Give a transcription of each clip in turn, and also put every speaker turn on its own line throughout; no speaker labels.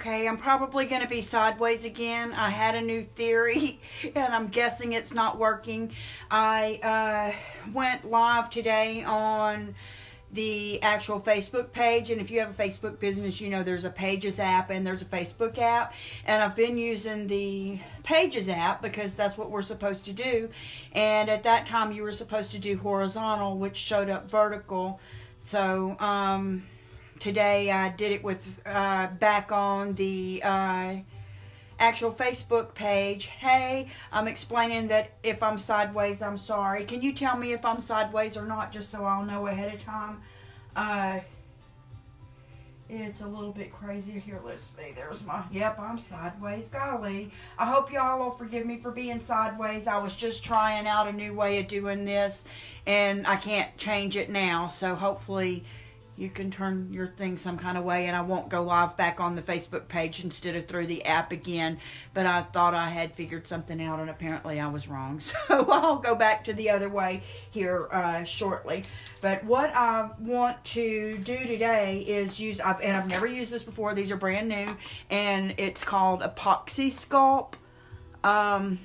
Okay, I'm probably going to be sideways again. I had a new theory, and I'm guessing it's not working. I went live today on the actual Facebook page, and if you have a Facebook business, you know there's a Pages app and there's a Facebook app, and I've been using the Pages app because that's what we're supposed to do, and at that time you were supposed to do horizontal, which showed up vertical. So today I did it with back on the actual Facebook page. Hey, I'm explaining that if I'm sideways, I'm sorry. Can you tell me if I'm sideways or not, just so I'll know ahead of time? It's a little bit crazy here. Let's see. There's my, yep, I'm sideways. Golly. I hope y'all will forgive me for being sideways. I was just trying out a new way of doing this, and I can't change it now, so hopefully you can turn your thing some kind of way, and I won't go live back on the Facebook page instead of through the app again. But I thought I had figured something out, and apparently I was wrong. So I'll go back to the other way here shortly. But what I want to do today is use, and I've never used this before. These are brand new, and it's called Apoxie Sculpt. And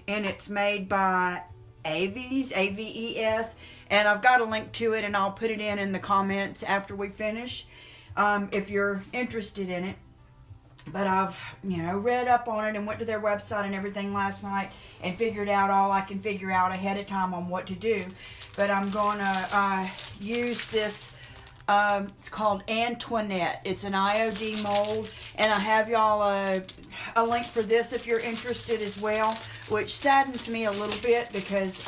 it's made by Aves, A-V-E-S. And I've got a link to it, and I'll put it in the comments after we finish, if you're interested in it. But I've, read up on it and went to their website and everything last night and figured out all I can figure out ahead of time on what to do. But I'm going to use this, it's called Antoinette. It's an IOD mold, and I have y'all a link for this if you're interested as well, which saddens me a little bit because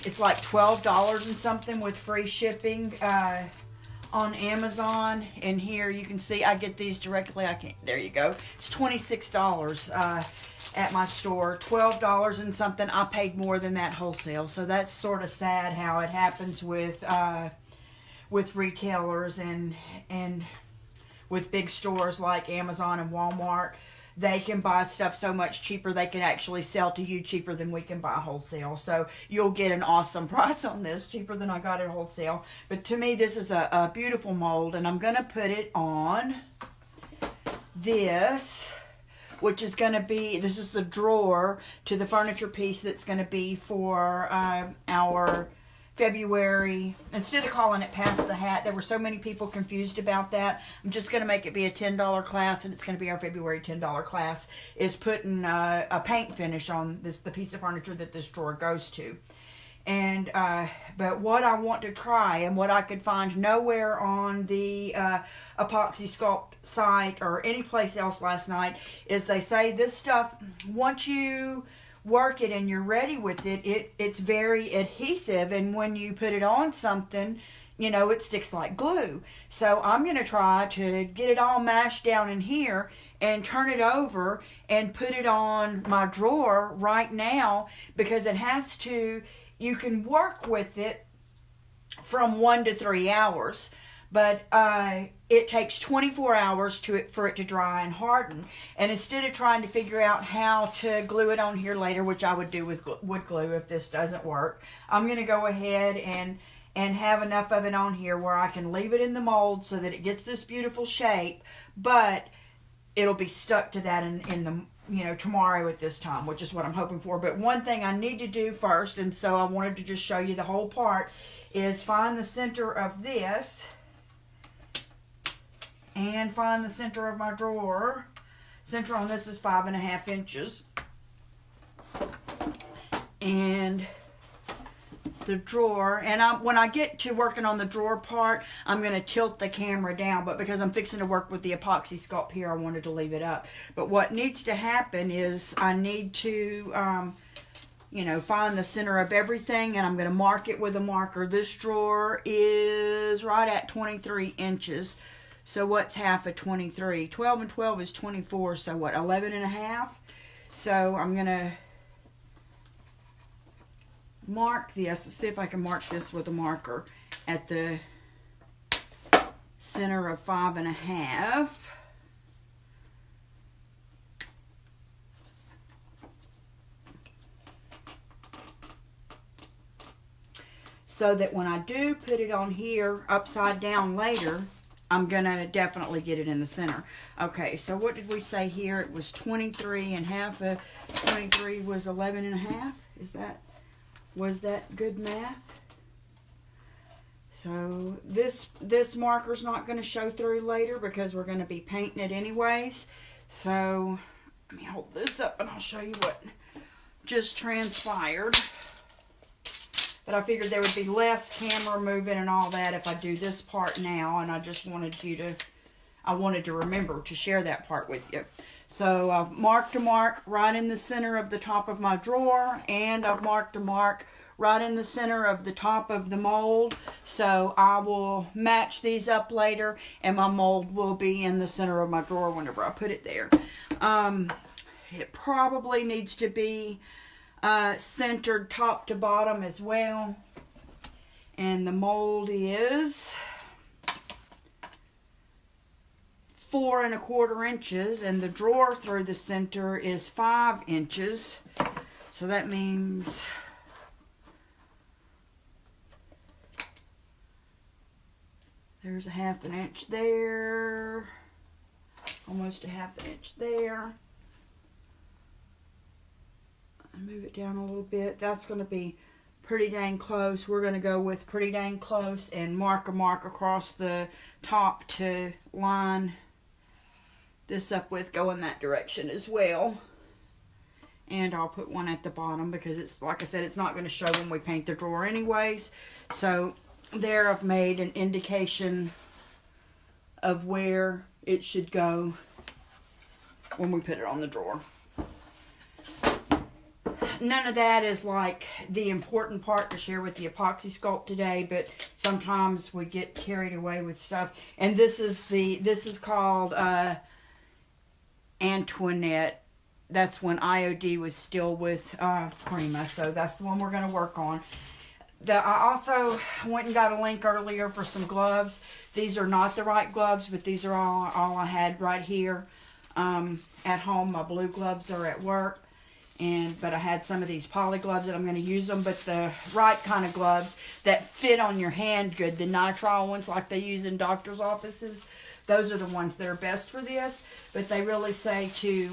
it's like $12 and something with free shipping on Amazon. And here you can see I get these directly. There you go. It's $26 at my store. $12 and something. I paid more than that wholesale. So that's sort of sad how it happens with retailers and with big stores like Amazon and Walmart. They can buy stuff so much cheaper. They can actually sell to you cheaper than we can buy wholesale. So you'll get an awesome price on this, cheaper than I got at wholesale. But to me, this is a beautiful mold, and I'm going to put it on this, which is going to be, this is the drawer to the furniture piece that's going to be for our February. Instead of calling it Pass the Hat, there were so many people confused about that. I'm just going to make it be a $10 class, and it's going to be our February $10 class, is putting a paint finish on the piece of furniture that this drawer goes to. And but what I want to try, and what I could find nowhere on the Apoxie Sculpt site or any place else last night, is they say this stuff, once you work it and you're ready with it, it's very adhesive, and when you put it on something, it sticks like glue. So I'm going to try to get it all mashed down in here and turn it over and put it on my drawer right now, because it has to, you can work with it from 1 to 3 hours. But it takes 24 hours for it to dry and harden. And instead of trying to figure out how to glue it on here later, which I would do with wood glue if this doesn't work, I'm going to go ahead and have enough of it on here where I can leave it in the mold so that it gets this beautiful shape, but it'll be stuck to that in the tomorrow at this time, which is what I'm hoping for. But one thing I need to do first, and so I wanted to just show you the whole part, is find the center of this and find the center of my drawer. Center on this is 5.5 inches. And the drawer, and when I get to working on the drawer part, I'm going to tilt the camera down, but because I'm fixing to work with the Apoxie Sculpt here, I wanted to leave it up. But what needs to happen is I need to find the center of everything, and I'm going to mark it with a marker. This drawer is right at 23 inches. So what's half of 23? 12 and 12 is 24, so what, 11 and a half? So I'm going to mark this. Let's see if I can mark this with a marker at the center of 5.5. So that when I do put it on here upside down later, I'm going to definitely get it in the center. Okay, so what did we say here? It was 23 and half. 23 was 11 and a half. Was that good math? So this marker's not going to show through later because we're going to be painting it anyways. So let me hold this up and I'll show you what just transpired. But I figured there would be less camera moving and all that if I do this part now, and I just wanted I wanted to remember to share that part with you. So I've marked a mark right in the center of the top of my drawer, and I've marked a mark right in the center of the top of the mold. So I will match these up later, and my mold will be in the center of my drawer whenever I put it there. It probably needs to be centered top to bottom as well. And the mold is 4 1/4 inches, and the drawer through the center is 5 inches. So that means there's a 1/2 inch there, almost a 1/2 inch there. Move it down a little bit. That's going to be pretty dang close. We're going to go with pretty dang close and mark a mark across the top to line this up with, go in that direction as well. And I'll put one at the bottom because it's, like I said, it's not going to show when we paint the drawer anyways. So there I've made an indication of where it should go when we put it on the drawer. None of that is like the important part to share with the Apoxie Sculpt today, but sometimes we get carried away with stuff. And this is called Antoinette. That's when IOD was still with Prima, so that's the one we're going to work on. I also went and got a link earlier for some gloves. These are not the right gloves, but these are all I had right here at home. My blue gloves are at work. But I had some of these poly gloves that I'm going to use them, but the right kind of gloves that fit on your hand good, the nitrile ones like they use in doctor's offices, those are the ones that are best for this. But they really say to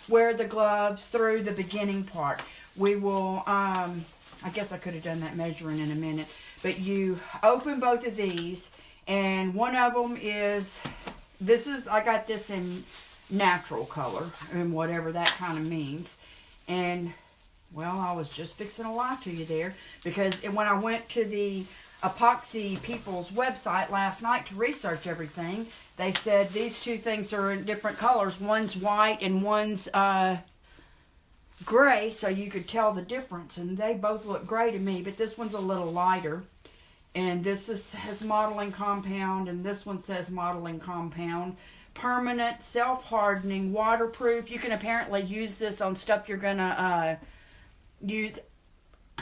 wear the gloves through the beginning part. We will, I guess I could have done that measuring in a minute, but you open both of these, and one of them is, I got this in natural color, and whatever that kind of means. And well, I was just fixing to lie to you there, because when I went to the epoxy people's website last night to research everything, they said these two things are in different colors. One's white and one's gray, so you could tell the difference, and they both look gray to me, but this one's a little lighter. And this has modeling compound, and this one says modeling compound. Permanent, self-hardening, waterproof. You can apparently use this on stuff you're going to use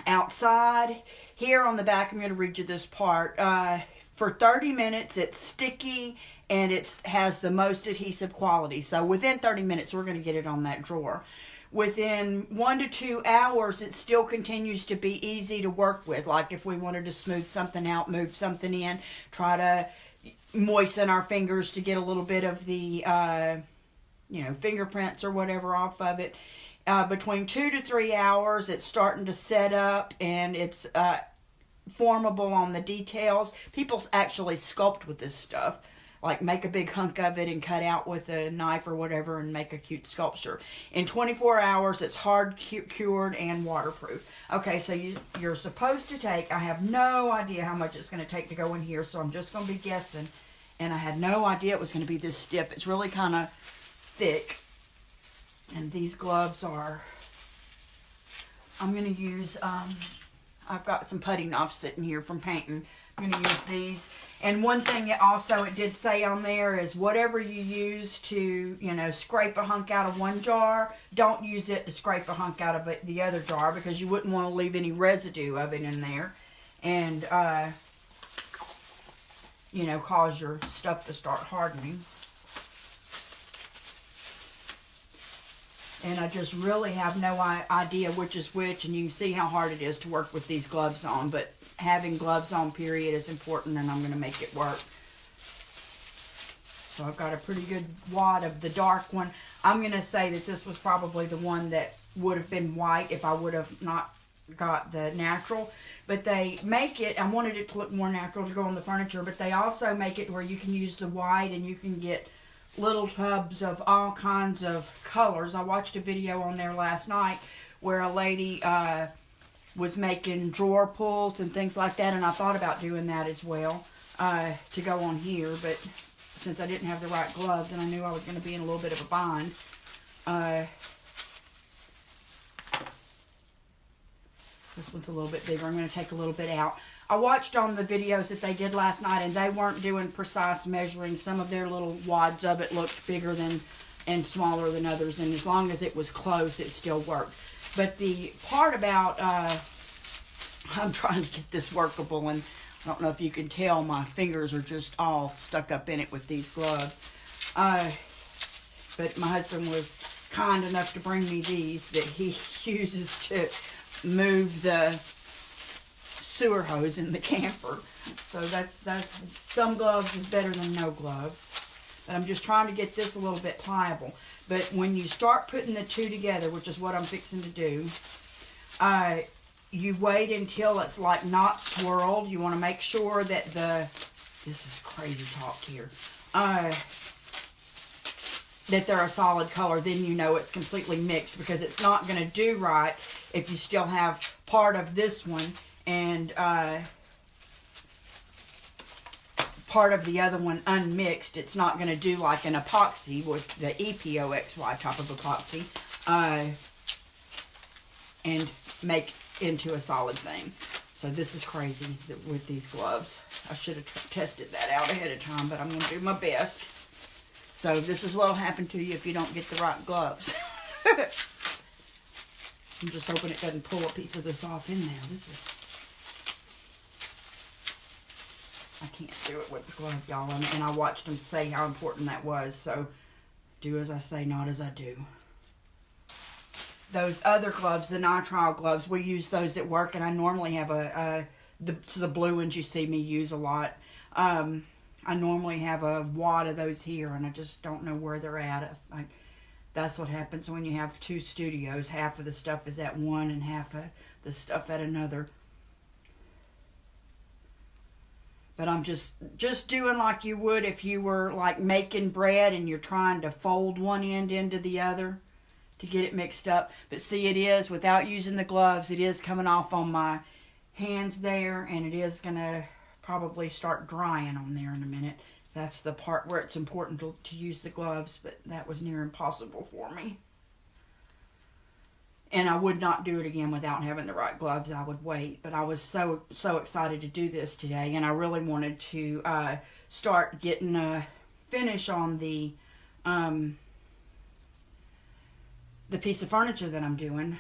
outside. Here on the back, I'm going to read you this part. For 30 minutes, it's sticky, and it has the most adhesive quality. So within 30 minutes, we're going to get it on that drawer. Within 1 to 2 hours, it still continues to be easy to work with. Like if we wanted to smooth something out, move something in, try to moisten our fingers to get a little bit of the fingerprints or whatever off of it. Between 2 to 3 hours, it's starting to set up, and it's formable on the details. People actually sculpt with this stuff, like make a big hunk of it and cut out with a knife or whatever and make a cute sculpture. In 24 hours, it's hard cured and waterproof. Okay, so you're supposed to take, I have no idea how much it's going to take to go in here, so I'm just going to be guessing. And I had no idea it was going to be this stiff. It's really kind of thick. And these gloves are, I'm going to use, I've got some putty knives sitting here from painting. I'm going to use these. And one thing also it did say on there is whatever you use to, scrape a hunk out of one jar, don't use it to scrape a hunk out of the other jar, because you wouldn't want to leave any residue of it in there. And, cause your stuff to start hardening. And I just really have no idea which is which, and you can see how hard it is to work with these gloves on. But having gloves on, period, is important, and I'm going to make it work. So I've got a pretty good wad of the dark one. I'm going to say that this was probably the one that would have been white if I would have not got the natural. But they make it, I wanted it to look more natural to go on the furniture, but they also make it where you can use the white and you can get little tubs of all kinds of colors. I watched a video on there last night where a lady was making drawer pulls and things like that, and I thought about doing that as well to go on here, but since I didn't have the right gloves and I knew I was going to be in a little bit of a bind, this one's a little bit bigger. I'm going to take a little bit out. I watched on the videos that they did last night, and they weren't doing precise measuring. Some of their little wads of it looked bigger than and smaller than others, and as long as it was close, it still worked. But the part about, I'm trying to get this workable, and I don't know if you can tell, my fingers are just all stuck up in it with these gloves. But my husband was kind enough to bring me these that he uses to move the sewer hose in the camper. So that's some gloves is better than no gloves. But I'm just trying to get this a little bit pliable. But when you start putting the two together, which is what I'm fixing to do, you wait until it's like not swirled. You want to make sure that this is crazy talk here, that they're a solid color. Then you know it's completely mixed, because it's not going to do right if you still have part of this one and part of the other one unmixed. It's not going to do like an epoxy with the epoxy type of epoxy and make into a solid thing. So this is crazy with these gloves. I should have tested that out ahead of time, but I'm going to do my best. So this is what will happen to you if you don't get the right gloves. I'm just hoping it doesn't pull a piece of this off in there. I can't do it with the glove, y'all. And I watched them say how important that was. So do as I say, not as I do. Those other gloves, the nitrile gloves, we use those at work, and I normally have the blue ones you see me use a lot. I normally have a wad of those here, and I just don't know where they're at. That's what happens when you have two studios. Half of the stuff is at one and half of the stuff at another. But I'm just doing like you would if you were like making bread and you're trying to fold one end into the other to get it mixed up. But see, it is, without using the gloves, it is coming off on my hands there, and it is going to probably start drying on there in a minute. That's the part where it's important to use the gloves, but that was near impossible for me. And I would not do it again without having the right gloves. I would wait. But I was so excited to do this today, and I really wanted to start getting a finish on the piece of furniture that I'm doing.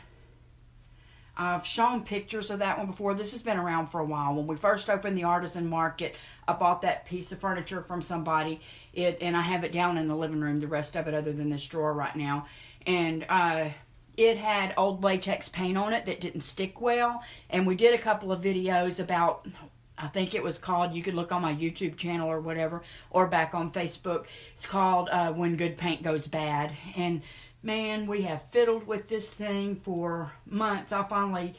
I've shown pictures of that one before. This has been around for a while. When we first opened the artisan market, I bought that piece of furniture from somebody. And I have it down in the living room, the rest of it, other than this drawer right now. And it had old latex paint on it that didn't stick well. And we did a couple of videos about, I think it was called, you could look on my YouTube channel or whatever, or back on Facebook. It's called When Good Paint Goes Bad. And man, we have fiddled with this thing for months. I finally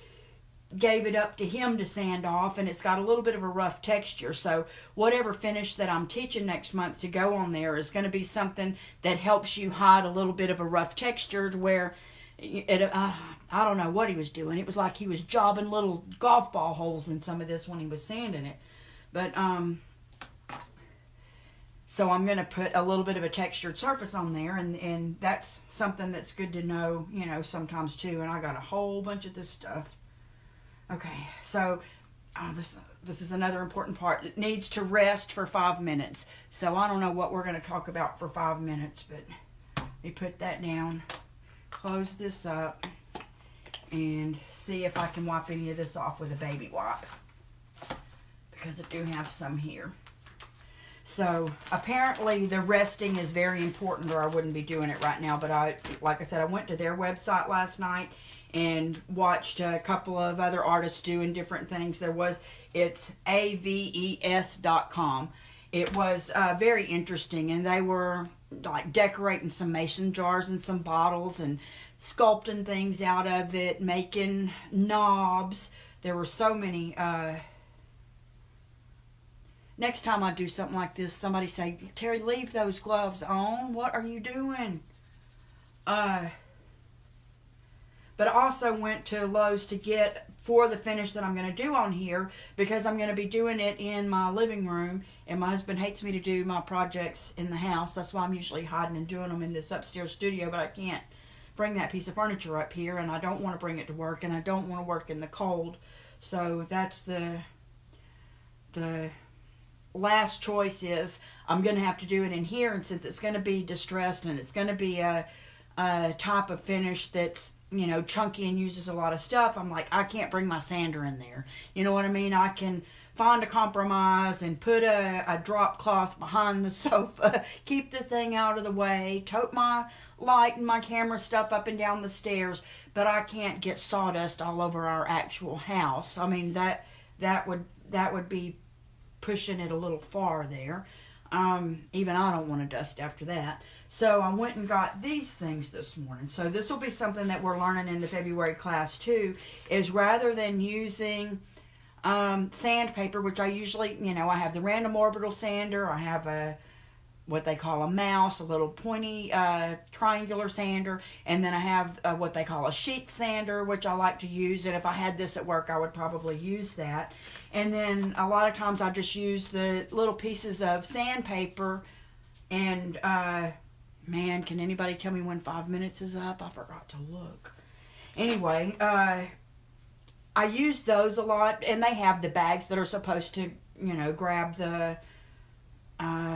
gave it up to him to sand off, and it's got a little bit of a rough texture. So whatever finish that I'm teaching next month to go on there is going to be something that helps you hide a little bit of a rough texture to where I don't know what he was doing. It was like he was jobbing little golf ball holes in some of this when he was sanding it. But so I'm going to put a little bit of a textured surface on there, and that's something that's good to know, you know, sometimes too. And I got a whole bunch of this stuff. Okay, so this is another important part. It needs to rest for 5 minutes. So I don't know what we're going to talk about for 5 minutes, but let me put that down, close this up, and see if I can wipe any of this off with a baby wipe, because I do have some here. So apparently the resting is very important, or I wouldn't be doing it right now. But like I said, I went to their website last night and watched a couple of other artists doing different things. It's aves.com, it was very interesting. And they were like decorating some mason jars and some bottles and sculpting things out of it, making knobs. There were so many. Next time I do something like this, somebody say, Terry, leave those gloves on. What are you doing? But I also went to Lowe's to get, for the finish that I'm going to do on here, because I'm going to be doing it in my living room, and my husband hates me to do my projects in the house. That's why I'm usually hiding and doing them in this upstairs studio, but I can't bring that piece of furniture up here, and I don't want to bring it to work, and I don't want to work in the cold. So that's the last choice is I'm going to have to do it in here, and since it's going to be distressed and it's going to be a type of finish that's, you know, chunky and uses a lot of stuff, I'm like, I can't bring my sander in there. You know what I mean? I can find a compromise and put a drop cloth behind the sofa, keep the thing out of the way, tote my light and my camera stuff up and down the stairs, but I can't get sawdust all over our actual house. I mean, that would be pushing it a little far there. Even I don't want to dust after that. So I went and got these things this morning. So this will be something that we're learning in the February class too, is rather than using sandpaper, which I usually, you know, I have the random orbital sander, I have what they call a mouse, a little pointy triangular sander, and then I have what they call a sheet sander, which I like to use, and if I had this at work I would probably use that. And then a lot of times I just use the little pieces of sandpaper, and man, can anybody tell me when 5 minutes is up? I forgot to look. Anyway, I use those a lot, and they have the bags that are supposed to, you know, grab the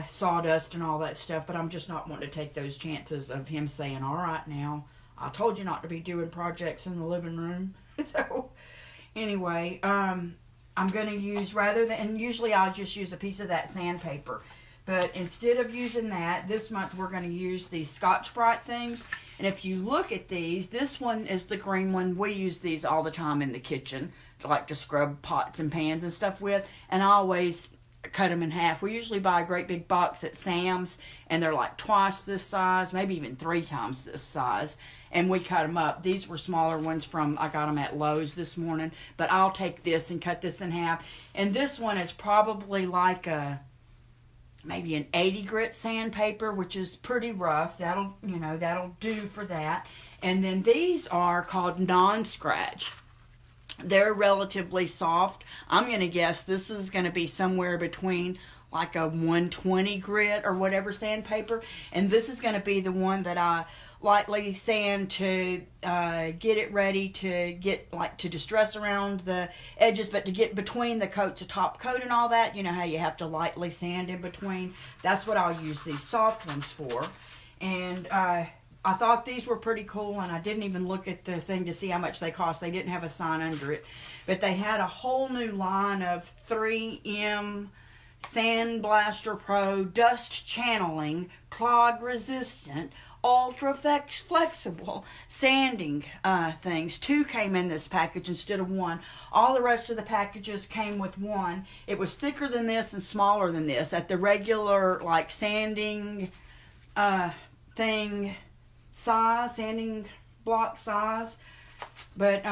sawdust and all that stuff, but I'm just not wanting to take those chances of him saying, all right now, I told you not to be doing projects in the living room. So anyway, I'm going to use, rather than, and usually I'll just use a piece of that sandpaper, but instead of using that, this month we're going to use these Scotch-Brite things. And if you look at these, this one is the green one. We use these all the time in the kitchen, like to scrub pots and pans and stuff with, and I always cut them in half. We usually buy a great big box at Sam's, and they're like twice this size, maybe even 3 times this size, and we cut them up. These were smaller ones I got them at Lowe's this morning, but I'll take this and cut this in half. And this one is probably like maybe an 80 grit sandpaper, which is pretty rough. That'll do for that. And then these are called non-scratch. They're relatively soft. I'm going to guess this is going to be somewhere between like a 120 grit or whatever sandpaper. And this is going to be the one that I lightly sand to get it ready to get, like, to distress around the edges, but to get between the coats, a top coat and all that. You know how you have to lightly sand in between? That's what I'll use these soft ones for. And I thought these were pretty cool, and I didn't even look at the thing to see how much they cost. They didn't have a sign under it. But they had a whole new line of 3M Sandblaster Pro dust channeling, clog resistant, ultra flexible sanding things. 2 came in this package instead of 1. All the rest of the packages came with 1. It was thicker than this and smaller than this at the regular, like, sanding thing size, sanding block size. But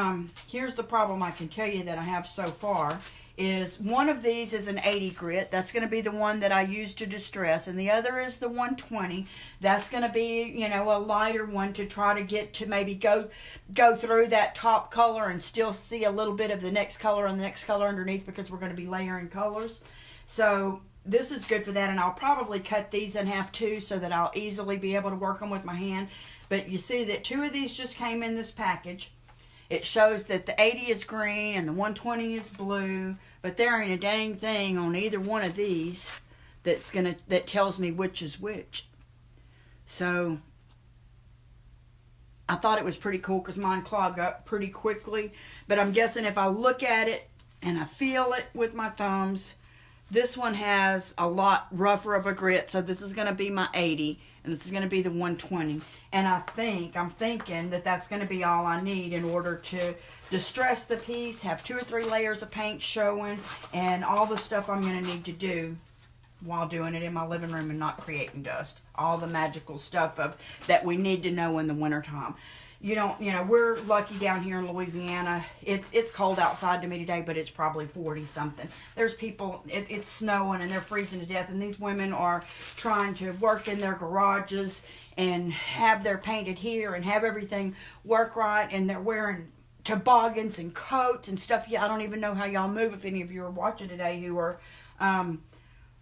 here's the problem I can tell you that I have so far, is one of these is an 80 grit. That's going to be the one that I use to distress, and the other is the 120. That's going to be, you know, a lighter one to try to get to maybe go through that top color and still see a little bit of the next color and the next color underneath, because we're going to be layering colors. So this is good for that, and I'll probably cut these in half too, so that I'll easily be able to work them with my hand. But you see that 2 of these just came in this package. It shows that the 80 is green and the 120 is blue, but there ain't a dang thing on either one of these that tells me which is which. So I thought it was pretty cool, because mine clog up pretty quickly. But I'm guessing if I look at it and I feel it with my thumbs, this one has a lot rougher of a grit, so this is going to be my 80, and this is going to be the 120. And I'm thinking that that's going to be all I need in order to distress the piece, have 2 or 3 layers of paint showing, and all the stuff I'm going to need to do while doing it in my living room and not creating dust. All the magical stuff of that we need to know in the wintertime. You know, we're lucky down here in Louisiana. It's cold outside to me today, but it's probably 40 something. There's people, it's snowing and they're freezing to death, and these women are trying to work in their garages and have their painted here and have everything work right, and they're wearing toboggans and coats and stuff. Yeah, I don't even know how y'all move, if any of you are watching today who are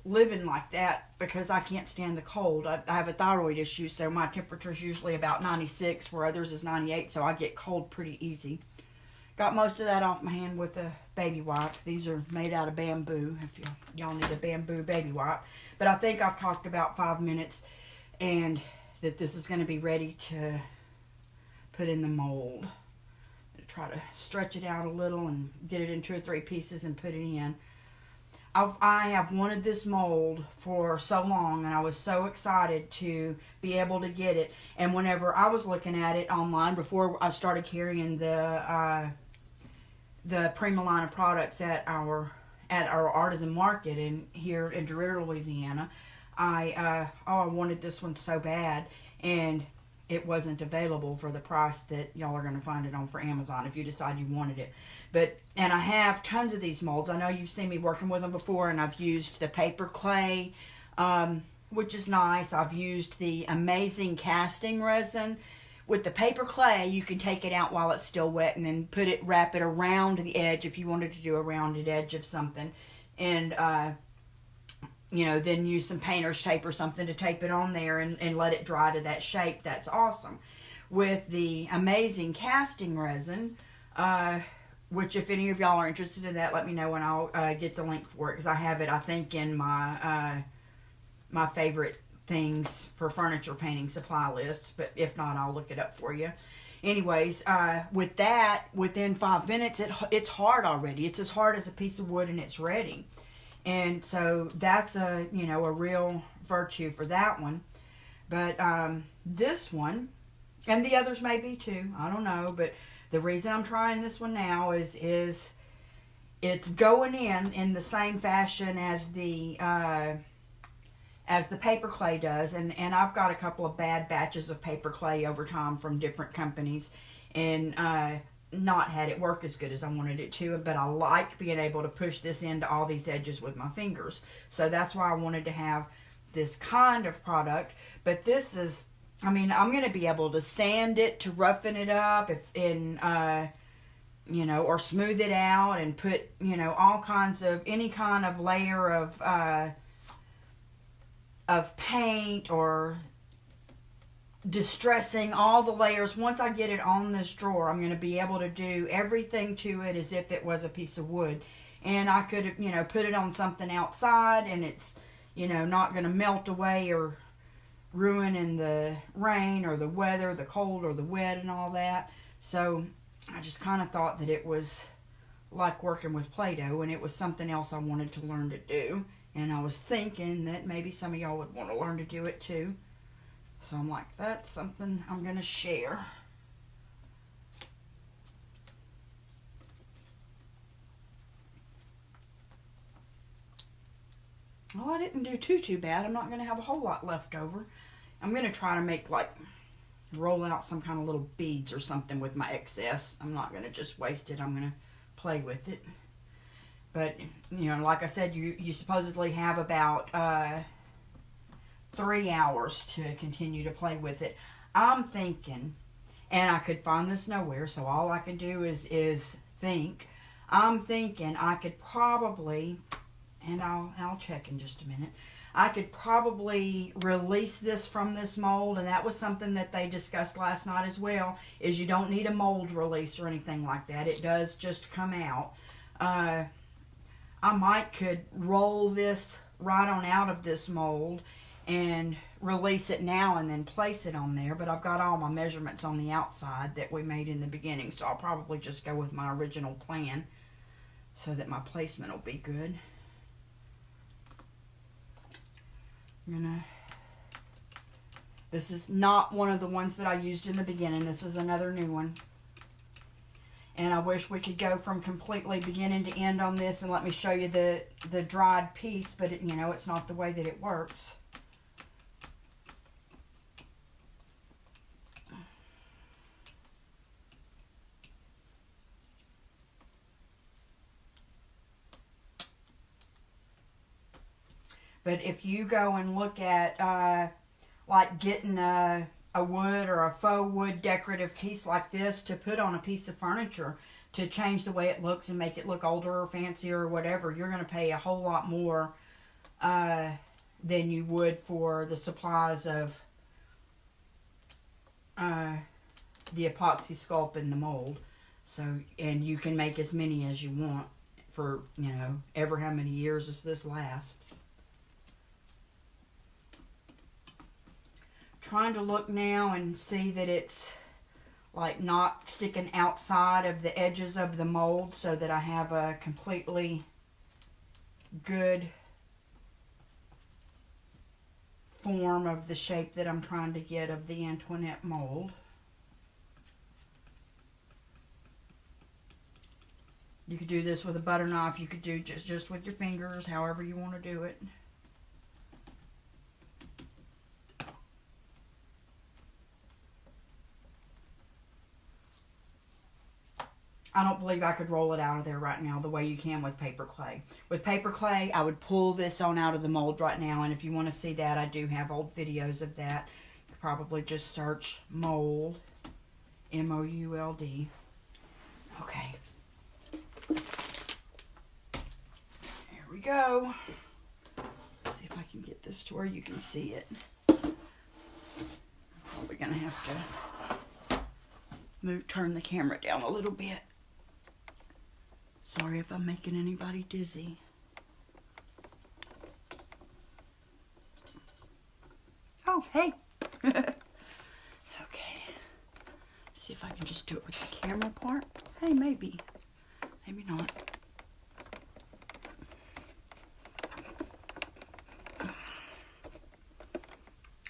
living like that, because I can't stand the cold. I have a thyroid issue, so my temperature is usually about 96, where others is 98, so I get cold pretty easy. Got most of that off my hand with a baby wipe. These are made out of bamboo, if y'all need a bamboo baby wipe. But I think I've talked about 5 minutes, and that this is going to be ready to put in the mold. Try to stretch it out a little and get it in 2 or 3 pieces and put it in. I have wanted this mold for so long, and I was so excited to be able to get it. And whenever I was looking at it online before I started carrying the Prima line of products at our artisan market here in DeRidder, Louisiana, I wanted this one so bad, and it wasn't available for the price that y'all are going to find it on for Amazon if you decide you wanted it. And I have tons of these molds. I know you've seen me working with them before, and I've used the paper clay, which is nice. I've used the amazing casting resin. With the paper clay, you can take it out while it's still wet and then wrap it around the edge if you wanted to do a rounded edge of something. And, then use some painter's tape or something to tape it on there and let it dry to that shape. That's awesome. With the amazing casting resin, which if any of y'all are interested in that, let me know and I'll get the link for it, because I have it, I think, in my my favorite things for furniture painting supply lists, but if not, I'll look it up for you. Anyways, with that, within 5 minutes, it's hard already. It's as hard as a piece of wood, and it's ready. And so that's a real virtue for that one. But this one, and the others may be too, I don't know, but the reason I'm trying this one now is it's going in the same fashion as the paper clay does, and I've got a couple of bad batches of paper clay over time from different companies, and not had it work as good as I wanted it to, but I like being able to push this into all these edges with my fingers. So that's why I wanted to have this kind of product. But this is, I'm going to be able to sand it to roughen it up or smooth it out and put, all kinds of, any kind of layer of paint or distressing all the layers. Once I get it on this drawer, I'm going to be able to do everything to it as if it was a piece of wood. And I could, put it on something outside, and it's, not going to melt away or ruin in the rain or the weather, the cold or the wet and all that. So I just kind of thought that it was like working with Play-Doh, and it was something else I wanted to learn to do. And I was thinking that maybe some of y'all would want to learn to do it too. So I'm like, that's something I'm going to share. Well, I didn't do too bad. I'm not going to have a whole lot left over. I'm going to try to make, roll out some kind of little beads or something with my excess. I'm not going to just waste it. I'm going to play with it. But, like I said, you supposedly have about 3 hours to continue to play with it. I'm thinking, and I could find this nowhere, so all I can do is think. I'm thinking I could probably, and I'll check in just a minute, I could probably release this from this mold, and that was something that they discussed last night as well, is you don't need a mold release or anything like that. It does just come out. I could roll this right on out of this mold and release it now and then place it on there, but I've got all my measurements on the outside that we made in the beginning, so I'll probably just go with my original plan so that my placement will be good. This is not one of the ones that I used in the beginning. This is another new one. And I wish we could go from completely beginning to end on this and let me show you the dried piece, but it, you know, it's not the way that it works. But if you go and look at like getting a wood or a faux wood decorative piece like this to put on a piece of furniture to change the way it looks and make it look older or fancier or whatever, you're going to pay a whole lot more than you would for the supplies of the Apoxie Sculpt and the mold. So, and you can make as many as you want for, you know, ever how many years as this lasts. Trying to look now and see that it's like not sticking outside of the edges of the mold, so that I have a completely good form of the shape that I'm trying to get of the Antoinette mold. You could do this with a butter knife. You could do just with your fingers, however you want to do it. I don't believe I could roll it out of there right now the way you can with paper clay. With paper clay, I would pull this on out of the mold right now, and if you want to see that, I do have old videos of that. You could probably just search mold, M-O-U-L-D. Okay. There we go. Let's see if I can get this to where you can see it. I'm probably going to have to turn the camera down a little bit. Sorry if I'm making anybody dizzy. Oh, hey. Okay. See if I can just do it with the camera part. Hey, maybe. Maybe not.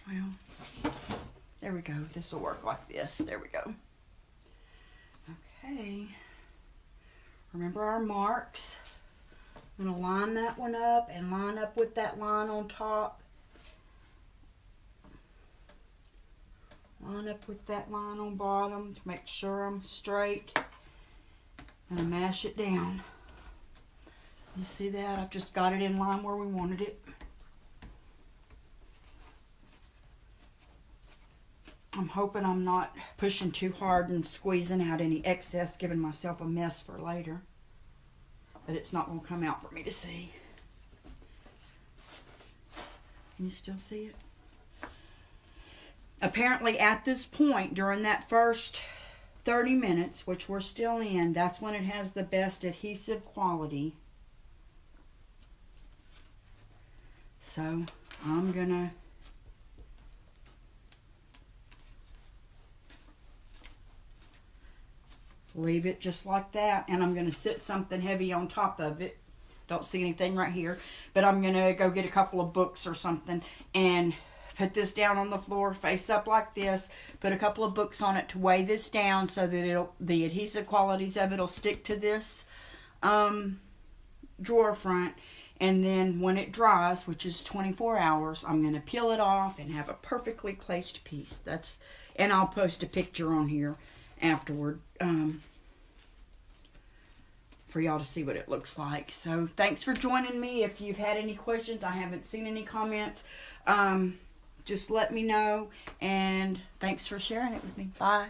Well, there we go. This will work like this. There we go. Okay. Remember our marks. I'm going to line that one up and line up with that line on top. Line up with that line on bottom to make sure I'm straight. And mash it down. You see that? I've just got it in line where we wanted it. I'm hoping I'm not pushing too hard and squeezing out any excess, giving myself a mess for later. But it's not going to come out for me to see. Can you still see it? Apparently at this point, during that first 30 minutes, which we're still in, that's when it has the best adhesive quality. So I'm going to leave it just like that, and I'm going to sit something heavy on top of it. Don't see anything right here, but I'm going to go get a couple of books or something and put this down on the floor face up like this, put a couple of books on it to weigh this down so that the adhesive qualities of it will stick to this drawer front, and then when it dries, which is 24 hours, I'm going to peel it off and have a perfectly placed piece. And I'll post a picture on here afterward for y'all to see what it looks like. So thanks for joining me. If you've had any questions, I haven't seen any comments, just let me know, and thanks for sharing it with me. Bye.